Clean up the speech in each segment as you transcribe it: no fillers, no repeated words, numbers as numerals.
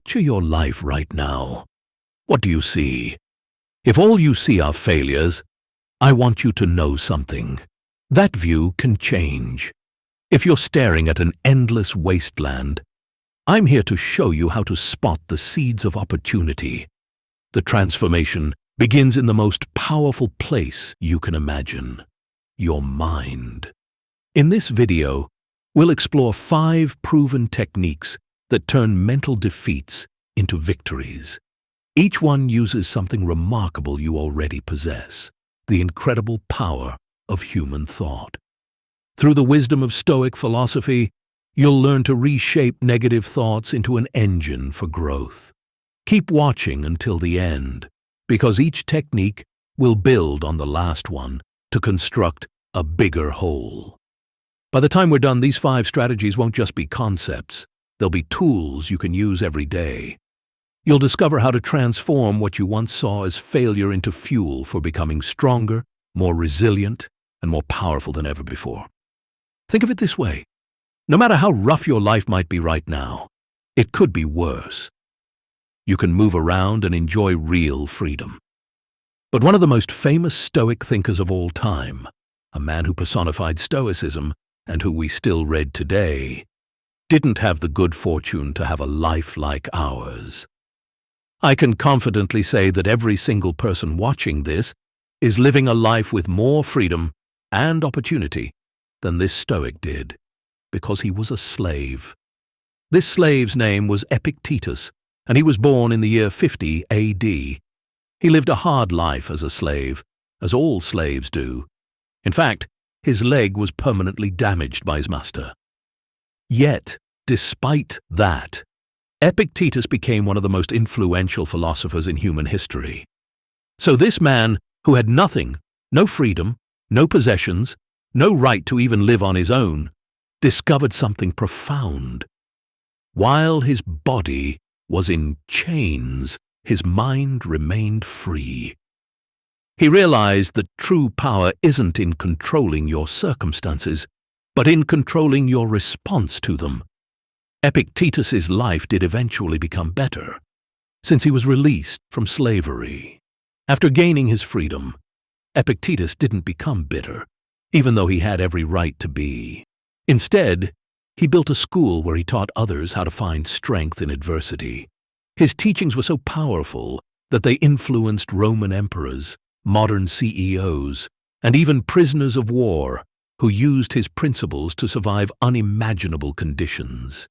Picture your life right now. What do you see? If all you see are failures, I want you to know something. That view can change. If you're staring at an endless wasteland, I'm here to show you how to spot the seeds of opportunity. The transformation begins in the most powerful place you can imagine, your mind. In this video, we'll explore 5 proven techniques that turn mental defeats into victories. Each one uses something remarkable you already possess, the incredible power of human thought. Through the wisdom of Stoic philosophy, you'll learn to reshape negative thoughts into an engine for growth. Keep watching until the end, because each technique will build on the last one to construct a bigger whole. By the time we're done, these 5 strategies won't just be concepts. They'll be tools you can use every day. You'll discover how to transform what you once saw as failure into fuel for becoming stronger, more resilient, and more powerful than ever before. Think of it this way. No matter how rough your life might be right now, it could be worse. You can move around and enjoy real freedom. But one of the most famous Stoic thinkers of all time, a man who personified Stoicism and who we still read today, didn't have the good fortune to have a life like ours. I can confidently say that every single person watching this is living a life with more freedom and opportunity than this Stoic did, because he was a slave. This slave's name was Epictetus, and he was born in the year 50 AD. He lived a hard life as a slave, as all slaves do. In fact, his leg was permanently damaged by his master. Yet, despite that, Epictetus became one of the most influential philosophers in human history. So this man, who had nothing, no freedom, no possessions, no right to even live on his own, discovered something profound. While his body was in chains, his mind remained free. He realized that true power isn't in controlling your circumstances, but in controlling your response to them. Epictetus's life did eventually become better, since he was released from slavery. After gaining his freedom, Epictetus didn't become bitter, even though he had every right to be. Instead, he built a school where he taught others how to find strength in adversity. His teachings were so powerful that they influenced Roman emperors, modern CEOs, and even prisoners of war who used his principles to survive unimaginable conditions.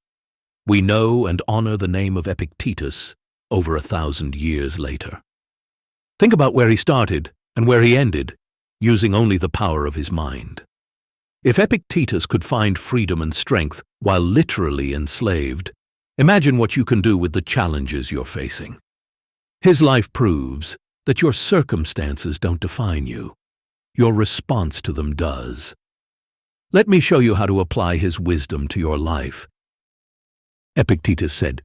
We know and honor the name of Epictetus over 1,000 years later. Think about where he started and where he ended, using only the power of his mind. If Epictetus could find freedom and strength while literally enslaved, imagine what you can do with the challenges you're facing. His life proves that your circumstances don't define you. Your response to them does. Let me show you how to apply his wisdom to your life. Epictetus said,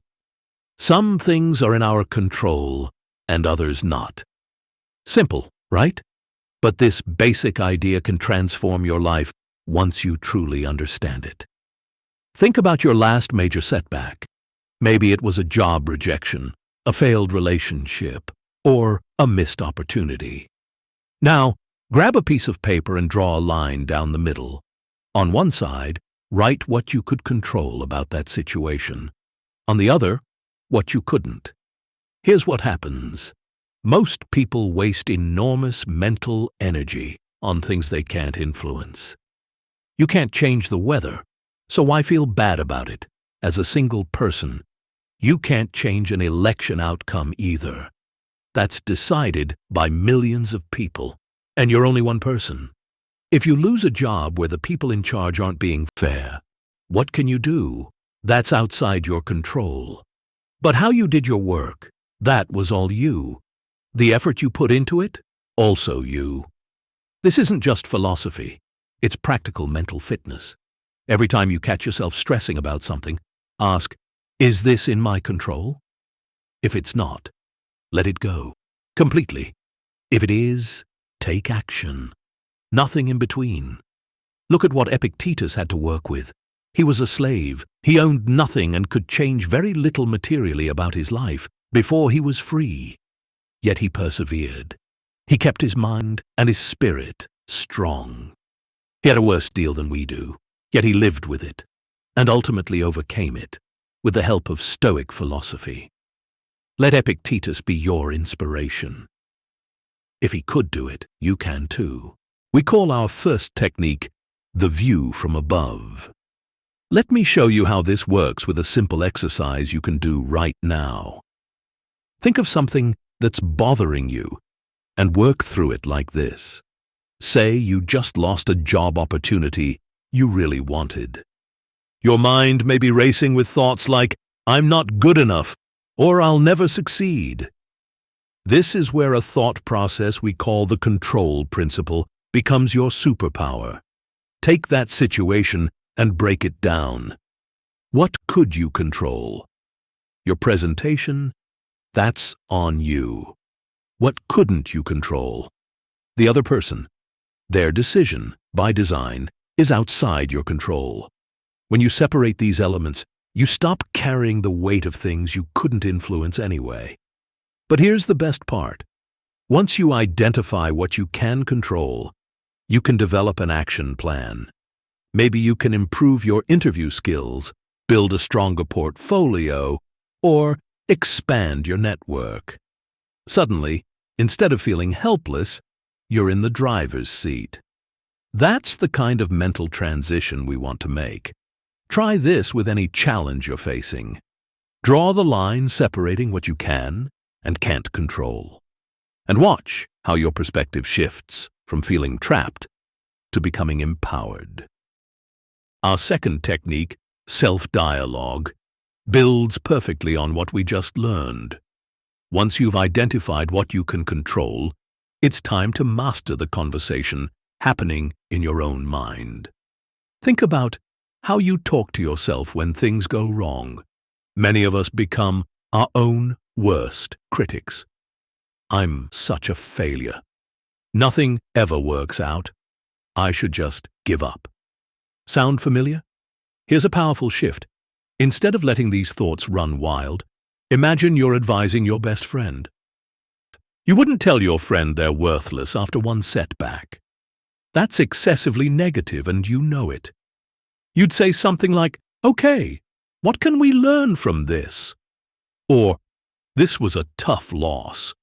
"Some things are in our control and others not." Simple, right? But this basic idea can transform your life once you truly understand it. Think about your last major setback. Maybe it was a job rejection, a failed relationship, or a missed opportunity. Now, grab a piece of paper and draw a line down the middle. On one side, write what you could control about that situation. On the other, what you couldn't. Here's what happens. Most people waste enormous mental energy on things they can't influence. You can't change the weather, so why feel bad about it? As a single person, you can't change an election outcome either. That's decided by millions of people, and you're only one person. If you lose a job where the people in charge aren't being fair, what can you do? That's outside your control. But how you did your work, that was all you. The effort you put into it, also you. This isn't just philosophy, it's practical mental fitness. Every time you catch yourself stressing about something, ask, is this in my control? If it's not, let it go, completely. If it is, take action. Nothing in between. Look at what Epictetus had to work with. He was a slave. He owned nothing and could change very little materially about his life before he was free. Yet he persevered. He kept his mind and his spirit strong. He had a worse deal than we do, yet he lived with it and ultimately overcame it with the help of Stoic philosophy. Let Epictetus be your inspiration. If he could do it, you can too. We call our first technique the view from above. Let me show you how this works with a simple exercise you can do right now. Think of something that's bothering you and work through it like this. Say you just lost a job opportunity you really wanted. Your mind may be racing with thoughts like, "I'm not good enough," or "I'll never succeed." This is where a thought process we call the control principle becomes your superpower. Take that situation and break it down. What could you control? Your presentation? That's on you. What couldn't you control? The other person. Their decision, by design, is outside your control. When you separate these elements, you stop carrying the weight of things you couldn't influence anyway. But here's the best part. Once you identify what you can control, you can develop an action plan. Maybe you can improve your interview skills, build a stronger portfolio, or expand your network. Suddenly, instead of feeling helpless, you're in the driver's seat. That's the kind of mental transition we want to make. Try this with any challenge you're facing. Draw the line separating what you can and can't control. And watch how your perspective shifts from feeling trapped to becoming empowered. Our second technique, self-dialogue, builds perfectly on what we just learned. Once you've identified what you can control, it's time to master the conversation happening in your own mind. Think about how you talk to yourself when things go wrong. Many of us become our own worst critics. "I'm such a failure. Nothing ever works out. I should just give up." Sound familiar? Here's a powerful shift. Instead of letting these thoughts run wild, imagine you're advising your best friend. You wouldn't tell your friend they're worthless after one setback. That's excessively negative, and you know it. You'd say something like, "Okay, what can we learn from this?" Or, "This was a tough loss,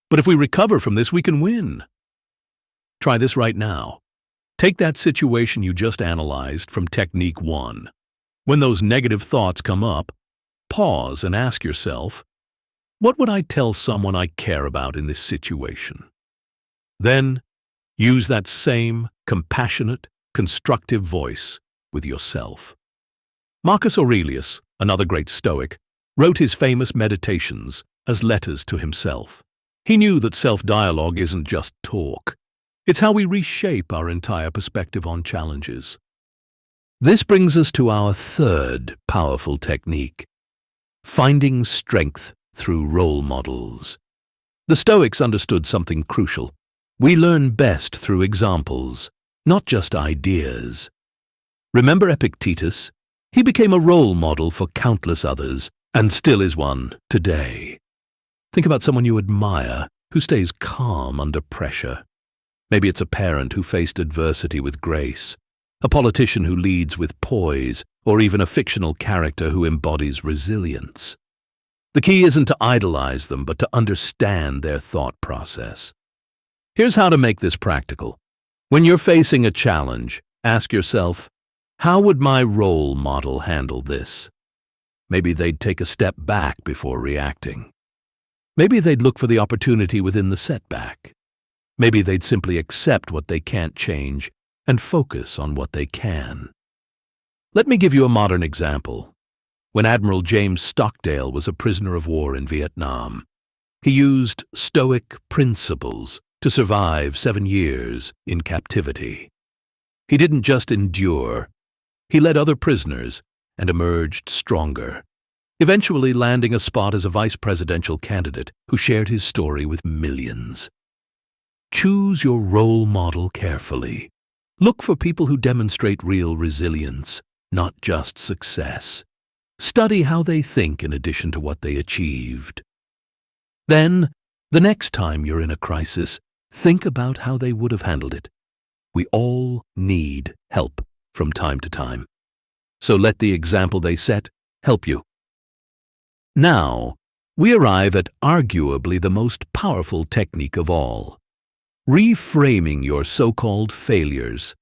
but if we recover from this, we can win." Try this right now. Take that situation you just analyzed from Technique 1. When those negative thoughts come up, pause and ask yourself, what would I tell someone I care about in this situation? Then, use that same compassionate, constructive voice with yourself. Marcus Aurelius, another great Stoic, wrote his famous meditations as letters to himself. He knew that self-dialogue isn't just talk. It's how we reshape our entire perspective on challenges. This brings us to our third powerful technique, finding strength through role models. The Stoics understood something crucial. We learn best through examples, not just ideas. Remember Epictetus? He became a role model for countless others, and still is one today. Think about someone you admire who stays calm under pressure. Maybe it's a parent who faced adversity with grace, a politician who leads with poise, or even a fictional character who embodies resilience. The key isn't to idolize them, but to understand their thought process. Here's how to make this practical. When you're facing a challenge, ask yourself, how would my role model handle this? Maybe they'd take a step back before reacting. Maybe they'd look for the opportunity within the setback. Maybe they'd simply accept what they can't change and focus on what they can. Let me give you a modern example. When Admiral James Stockdale was a prisoner of war in Vietnam, he used Stoic principles to survive 7 years in captivity. He didn't just endure, he led other prisoners and emerged stronger, eventually landing a spot as a vice presidential candidate who shared his story with millions. Choose your role model carefully. Look for people who demonstrate real resilience, not just success. Study how they think in addition to what they achieved. Then, the next time you're in a crisis, think about how they would have handled it. We all need help from time to time. So let the example they set help you. Now, we arrive at arguably the most powerful technique of all: reframing your so-called failures.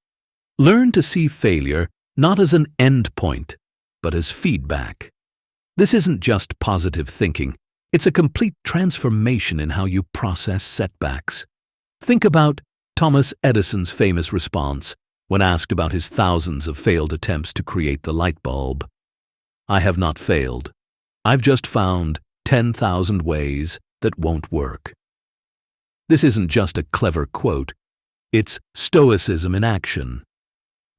Learn to see failure not as an end point, but as feedback. This isn't just positive thinking. It's a complete transformation in how you process setbacks. Think about Thomas Edison's famous response when asked about his thousands of failed attempts to create the light bulb. "I have not failed. I've just found 10,000 ways that won't work." This isn't just a clever quote. It's Stoicism in action.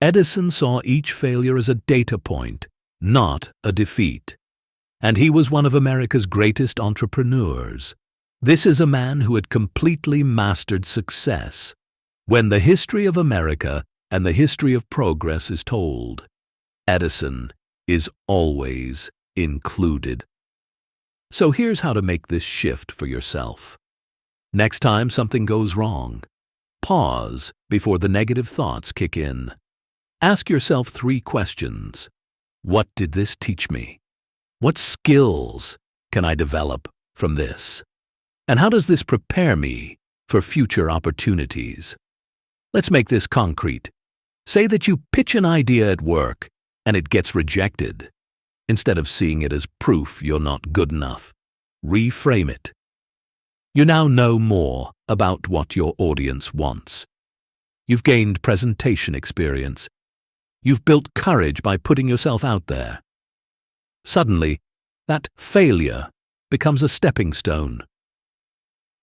Edison saw each failure as a data point, not a defeat. And he was one of America's greatest entrepreneurs. This is a man who had completely mastered success. When the history of America and the history of progress is told, Edison is always included. So here's how to make this shift for yourself. Next time something goes wrong, pause before the negative thoughts kick in. Ask yourself 3 questions. What did this teach me? What skills can I develop from this? And how does this prepare me for future opportunities? Let's make this concrete. Say that you pitch an idea at work and it gets rejected. Instead of seeing it as proof you're not good enough, reframe it. You now know more about what your audience wants. You've gained presentation experience. You've built courage by putting yourself out there. Suddenly, that failure becomes a stepping stone.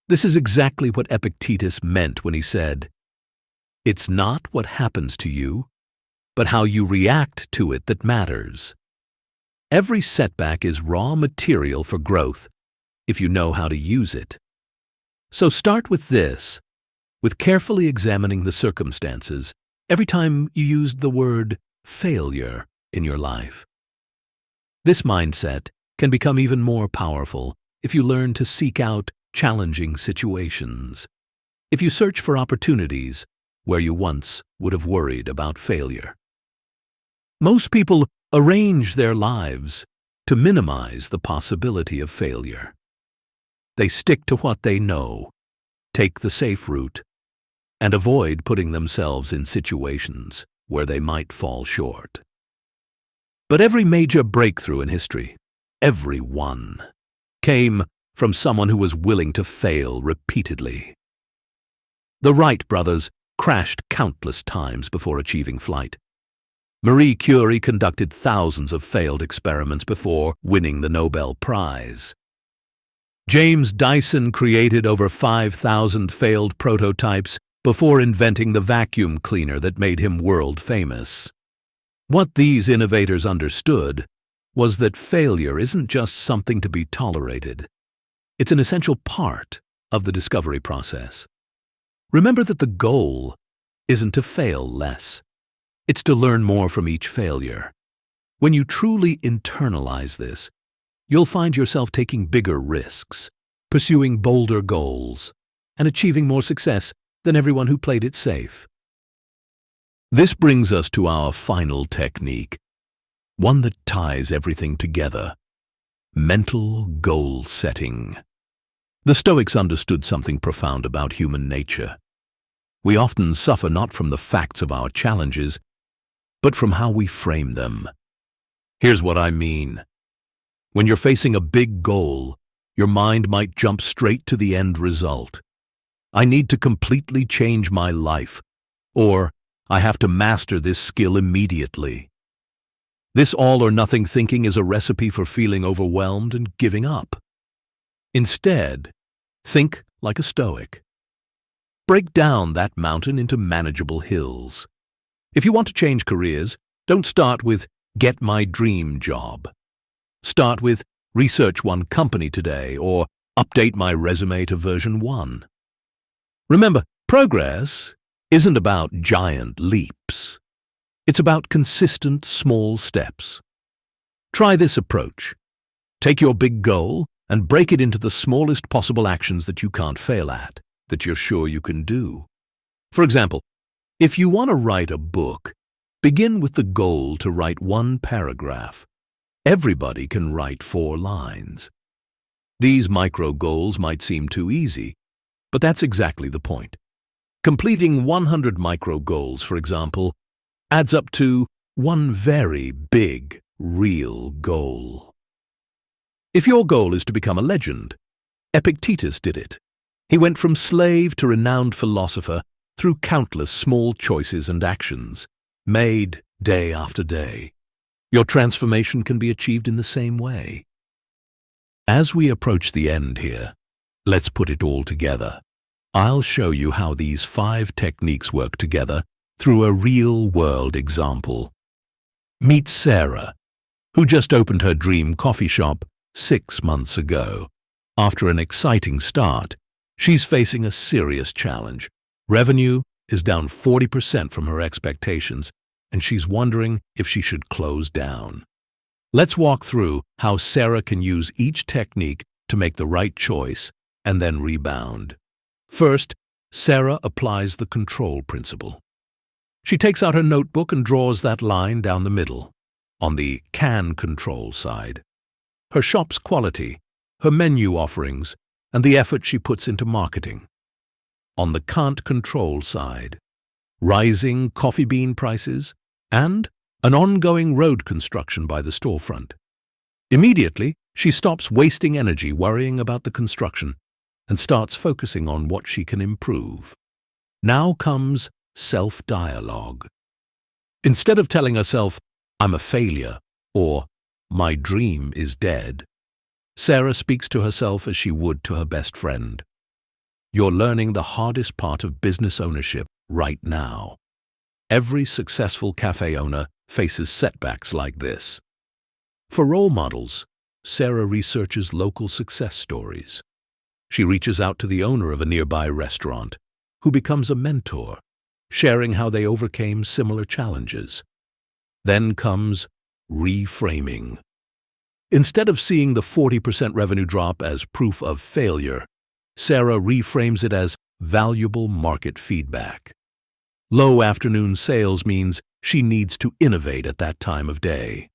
This is exactly what Epictetus meant when he said, "It's not what happens to you, but how you react to it that matters." Every setback is raw material for growth if you know how to use it. So start with this, with carefully examining the circumstances every time you used the word failure in your life. This mindset can become even more powerful if you learn to seek out challenging situations. If you search for opportunities where you once would have worried about failure. Most people arrange their lives to minimize the possibility of failure. They stick to what they know, take the safe route, and avoid putting themselves in situations where they might fall short. But every major breakthrough in history, every one, came from someone who was willing to fail repeatedly. The Wright brothers crashed countless times before achieving flight. Marie Curie conducted thousands of failed experiments before winning the Nobel Prize. James Dyson created over 5,000 failed prototypes before inventing the vacuum cleaner that made him world famous. What these innovators understood was that failure isn't just something to be tolerated. It's an essential part of the discovery process. Remember that the goal isn't to fail less. It's to learn more from each failure. When you truly internalize this, you'll find yourself taking bigger risks, pursuing bolder goals, and achieving more success than everyone who played it safe. This brings us to our final technique, one that ties everything together: mental goal setting. The Stoics understood something profound about human nature. We often suffer not from the facts of our challenges, but from how we frame them. Here's what I mean. When you're facing a big goal, your mind might jump straight to the end result. I need to completely change my life, or I have to master this skill immediately. This all-or-nothing thinking is a recipe for feeling overwhelmed and giving up. Instead, think like a Stoic. Break down that mountain into manageable hills. If you want to change careers, don't start with "get my dream job." Start with "research one company today" or "update my resume to version 1." Remember, progress isn't about giant leaps. It's about consistent small steps. Try this approach. Take your big goal and break it into the smallest possible actions that you can't fail at, that you're sure you can do. For example, if you want to write a book, begin with the goal to write 1 paragraph. Everybody can write 4 lines. These micro goals might seem too easy, but that's exactly the point. Completing 100 micro goals, for example, adds up to one very big, real goal. If your goal is to become a legend, Epictetus did it. He went from slave to renowned philosopher through countless small choices and actions, made day after day. Your transformation can be achieved in the same way. As we approach the end here, let's put it all together. I'll show you how these 5 techniques work together through a real-world example. Meet Sarah, who just opened her dream coffee shop 6 months ago. After an exciting start, she's facing a serious challenge. Revenue is down 40% from her expectations, and she's wondering if she should close down. Let's walk through how Sarah can use each technique to make the right choice and then rebound. First, Sarah applies the control principle. She takes out her notebook and draws that line down the middle, on the can control side. Her shop's quality, her menu offerings, and the effort she puts into marketing. On the can't control side, rising coffee bean prices and an ongoing road construction by the storefront. Immediately, she stops wasting energy worrying about the construction and starts focusing on what she can improve. Now comes self-dialogue. Instead of telling herself, "I'm a failure," or "My dream is dead," Sarah speaks to herself as she would to her best friend. You're learning the hardest part of business ownership right now. Every successful cafe owner faces setbacks like this. For role models, Sarah researches local success stories. She reaches out to the owner of a nearby restaurant, who becomes a mentor, sharing how they overcame similar challenges. Then comes reframing. Instead of seeing the 40% revenue drop as proof of failure, Sarah reframes it as valuable market feedback. Low afternoon sales means she needs to innovate at that time of day.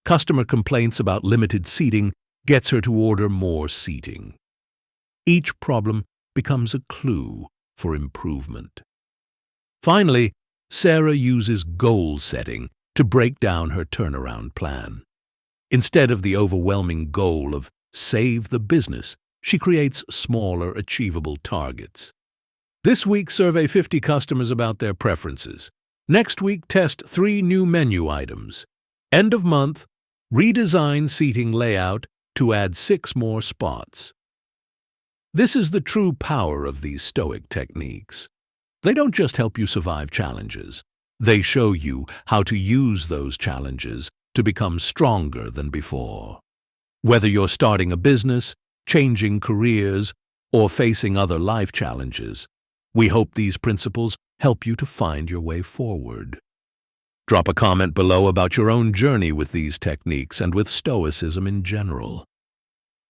Customer complaints about limited seating gets her to order more seating. Each problem becomes a clue for improvement. Finally, Sarah uses goal setting to break down her turnaround plan. Instead of the overwhelming goal of save the business, she creates smaller, achievable targets. This week, survey 50 customers about their preferences. Next week, test 3 new menu items. End of month, redesign seating layout to add 6 more spots. This is the true power of these Stoic techniques. They don't just help you survive challenges. They show you how to use those challenges to become stronger than before. Whether you're starting a business, changing careers, or facing other life challenges, we hope these principles help you to find your way forward. Drop a comment below about your own journey with these techniques and with Stoicism in general.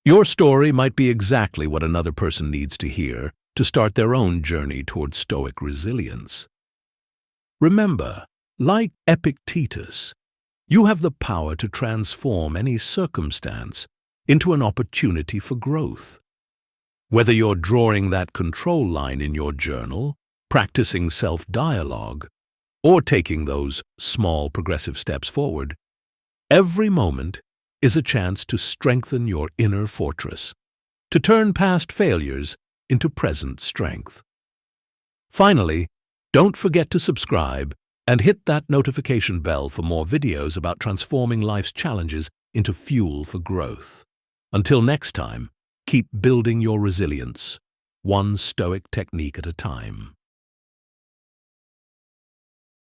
Your story might be exactly what another person needs to hear to start their own journey toward Stoic resilience. Remember, like Epictetus, you have the power to transform any circumstance into an opportunity for growth. Whether you're drawing that control line in your journal, practicing self-dialogue, or taking those small progressive steps forward, every moment is a chance to strengthen your inner fortress, to turn past failures into present strength. Finally, don't forget to subscribe and hit that notification bell for more videos about transforming life's challenges into fuel for growth. Until next time, keep building your resilience, one Stoic technique at a time.